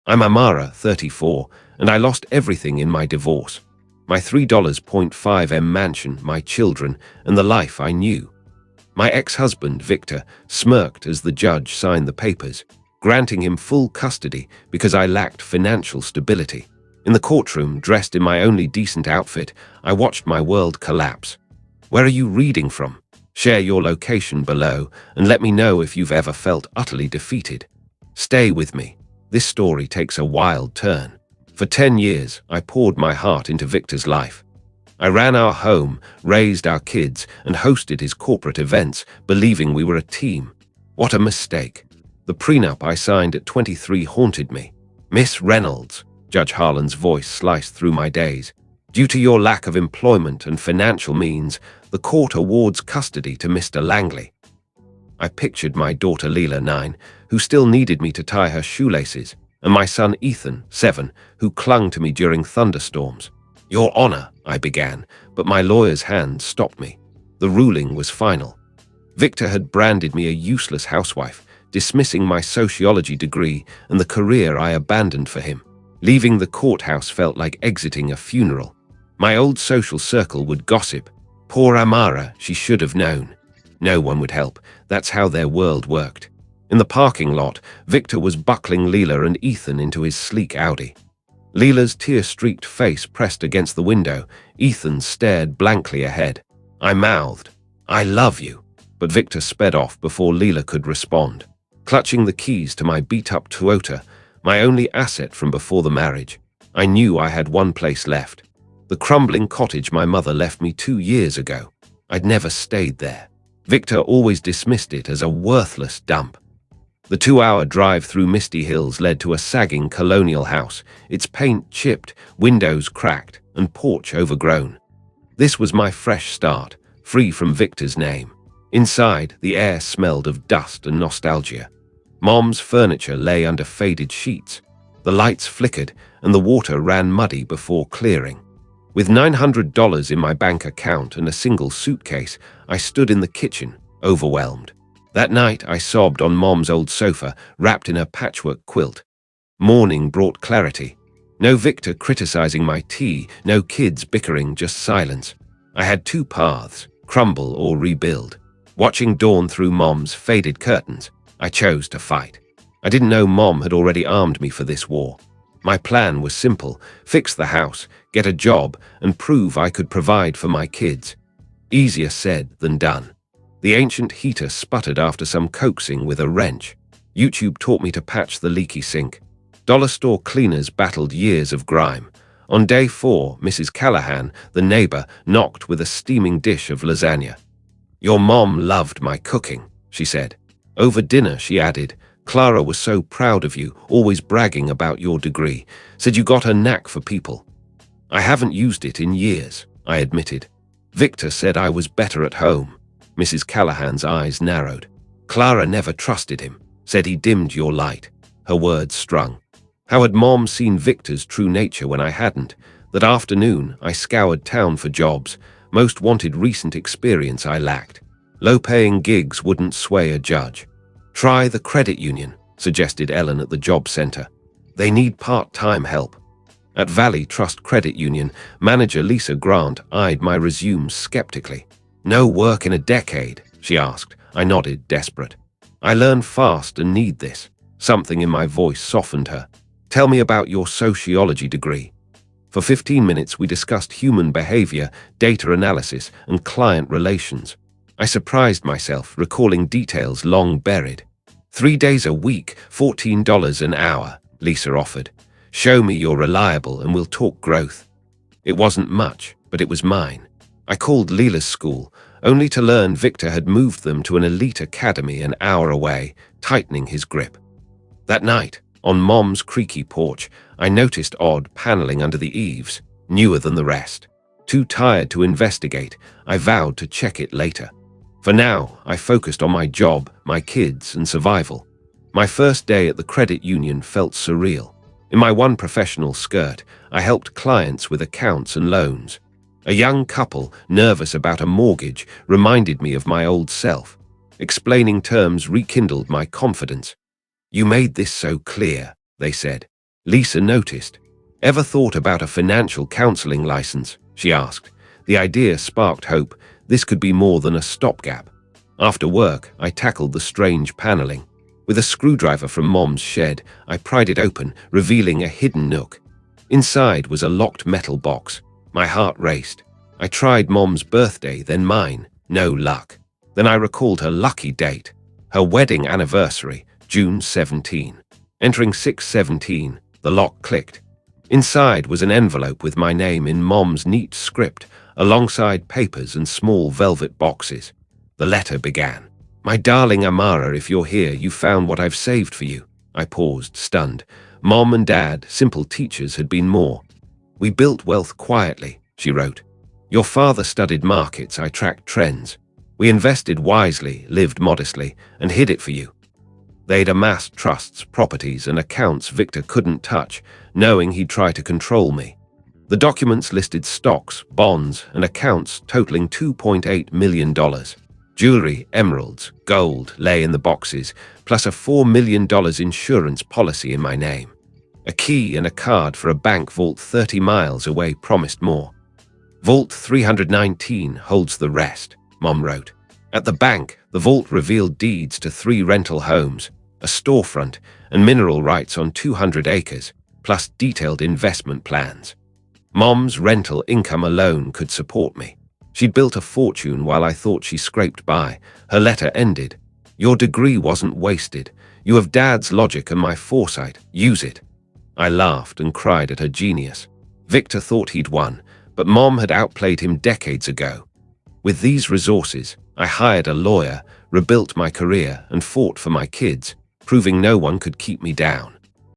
I'm Amara, 34, and I lost everything in my divorce. My $3.5M mansion, my children, and the life I knew. My ex-husband, Victor, smirked as the judge signed the papers, granting him full custody because I lacked financial stability. In the courtroom, dressed in my only decent outfit, I watched my world collapse. Where are you reading from? Share your location below and let me know if you've ever felt utterly defeated. Stay with me. This story takes a wild turn. For 10 years, I poured my heart into Victor's life. I ran our home, raised our kids, and hosted his corporate events, believing we were a team. What a mistake. The prenup I signed at 23 haunted me. Miss Reynolds, Judge Harlan's voice sliced through my days. Due to your lack of employment and financial means, the court awards custody to Mr. Langley. I pictured my daughter Leela, 9, who still needed me to tie her shoelaces, and my son Ethan, 7, who clung to me during thunderstorms. Your Honor, I began, but my lawyer's hand stopped me. The ruling was final. Victor had branded me a useless housewife, dismissing my sociology degree and the career I abandoned for him. Leaving the courthouse felt like exiting a funeral. My old social circle would gossip. Poor Amara, she should have known. No one would help. That's how their world worked. In the parking lot, Victor was buckling Leela and Ethan into his sleek Audi. Leela's tear-streaked face pressed against the window. Ethan stared blankly ahead. I mouthed, "I love you," but Victor sped off before Leela could respond. Clutching the keys to my beat-up Toyota, my only asset from before the marriage, I knew I had one place left. The crumbling cottage my mother left me 2 years ago. I'd never stayed there. Victor always dismissed it as a worthless dump. The 2-hour drive through Misty Hills led to a sagging colonial house, its paint chipped, windows cracked, and porch overgrown. This was my fresh start, free from Victor's name. Inside, the air smelled of dust and nostalgia. Mom's furniture lay under faded sheets. The lights flickered, and the water ran muddy before clearing. With $900 in my bank account and a single suitcase, I stood in the kitchen, overwhelmed. That night, I sobbed on Mom's old sofa, wrapped in a patchwork quilt. Morning brought clarity. No Victor criticizing my tea, no kids bickering, just silence. I had 2 paths, crumble or rebuild. Watching dawn through Mom's faded curtains, I chose to fight. I didn't know Mom had already armed me for this war. My plan was simple: fix the house, get a job, and prove I could provide for my kids. Easier said than done. The ancient heater sputtered after some coaxing with a wrench. YouTube taught me to patch the leaky sink. Dollar store cleaners battled years of grime. On day 4, Mrs. Callahan, the neighbor, knocked with a steaming dish of lasagna. "Your mom loved my cooking," she said. Over dinner, she added, "Clara was so proud of you, always bragging about your degree. Said you got a knack for people." "I haven't used it in years," I admitted. "Victor said I was better at home." Mrs. Callahan's eyes narrowed. "Clara never trusted him, said he dimmed your light." Her words strung. How had Mom seen Victor's true nature when I hadn't? That afternoon, I scoured town for jobs. Most wanted recent experience I lacked. Low-paying gigs wouldn't sway a judge. "Try the credit union," suggested Ellen at the job center. "They need part-time help." At Valley Trust Credit Union, manager Lisa Grant eyed my resume skeptically. "No work in a decade?" she asked. I nodded, desperate. "I learn fast and need this." Something in my voice softened her. "Tell me about your sociology degree." For 15 minutes, we discussed human behavior, data analysis, and client relations. I surprised myself, recalling details long buried. 3 days a week, $14 an hour, Lisa offered. "Show me you're reliable and we'll talk growth." It wasn't much, but it was mine. I called Leela's school, only to learn Victor had moved them to an elite academy an hour away, tightening his grip. That night, on Mom's creaky porch, I noticed odd paneling under the eaves, newer than the rest. Too tired to investigate, I vowed to check it later. For now, I focused on my job, my kids, and survival. My first day at the credit union felt surreal. In my one professional skirt, I helped clients with accounts and loans. A young couple, nervous about a mortgage, reminded me of my old self. Explaining terms rekindled my confidence. "You made this so clear," they said. Lisa noticed. Ever thought about a financial counseling license? She asked. The idea sparked hope. This could be more than a stopgap. After work, I tackled the strange paneling. With a screwdriver from Mom's shed, I pried it open, revealing a hidden nook. Inside was a locked metal box. My heart raced. I tried Mom's birthday, then mine. No luck. Then I recalled her lucky date. Her wedding anniversary, June 17. Entering 617, the lock clicked. Inside was an envelope with my name in Mom's neat script, alongside papers and small velvet boxes. The letter began. My darling Amara, if you're here, you found what I've saved for you. I paused, stunned. Mom and Dad, simple teachers, had been more. We built wealth quietly, she wrote. Your father studied markets, I tracked trends. We invested wisely, lived modestly, and hid it for you. They'd amassed trusts, properties, and accounts Victor couldn't touch, knowing he'd try to control me. The documents listed stocks, bonds, and accounts totaling $2.8 million. Jewelry, emeralds, gold lay in the boxes, plus a $4 million insurance policy in my name. A key and a card for a bank vault 30 miles away promised more. Vault 319 holds the rest, Mom wrote. At the bank, the vault revealed deeds to 3 rental homes, a storefront, and mineral rights on 200 acres, plus detailed investment plans. Mom's rental income alone could support me. She'd built a fortune while I thought she scraped by. Her letter ended. Your degree wasn't wasted. You have Dad's logic and my foresight. Use it. I laughed and cried at her genius. Victor thought he'd won, but Mom had outplayed him decades ago. With these resources, I hired a lawyer, rebuilt my career, and fought for my kids, proving no one could keep me down.